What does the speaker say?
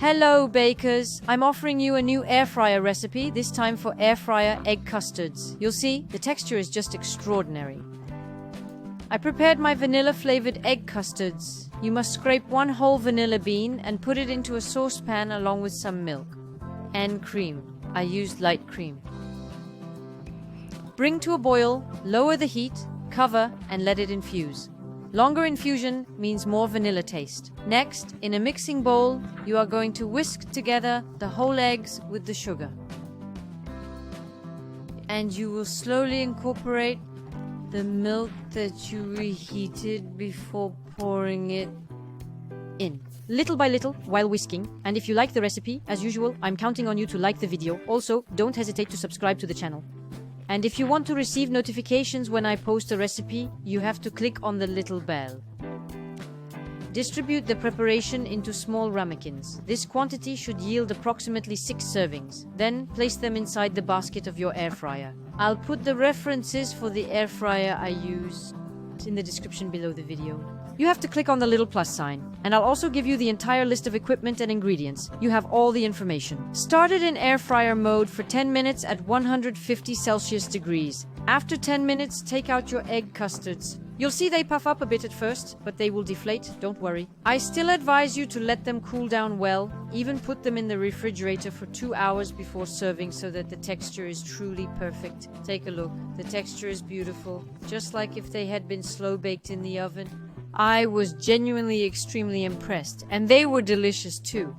Hello bakers, I'm offering you a new air fryer recipe, this time for air fryer egg custards. You'll see, the texture is just extraordinary. I prepared my vanilla flavored egg custards. You must scrape one whole vanilla bean and put it into a saucepan along with some milk and cream. I used light cream. Bring to a boil, lower the heat, cover and let it infuse. Longer infusion means more vanilla taste. Next, in a mixing bowl, you are going to whisk together the whole eggs with the sugar. And you will slowly incorporate the milk that you reheated before pouring it in. Little by little, while whisking. And if you like the recipe, as usual, I'm counting on you to like the video. Also, don't hesitate to subscribe to the channel. And if you want to receive notifications when I post a recipe, you have to click on the little bell. Distribute the preparation into small ramekins. This quantity should yield approximately 6 servings. Then place them inside the basket of your air fryer. I'll put the references for the air fryer I use in the description below the video. You have to click on the little plus sign, and I'll also give you the entire list of equipment and ingredients. You have all the information. Start it in air fryer mode for 10 minutes at 150 Celsius degrees. After 10 minutes, take out your egg custards. You'll see they puff up a bit at first, but they will deflate, don't worry. I still advise you to let them cool down well, even put them in the refrigerator for 2 hours before serving so that the texture is truly perfect. Take a look, the texture is beautiful, just like if they had been slow baked in the oven. I was genuinely extremely impressed, and they were delicious too.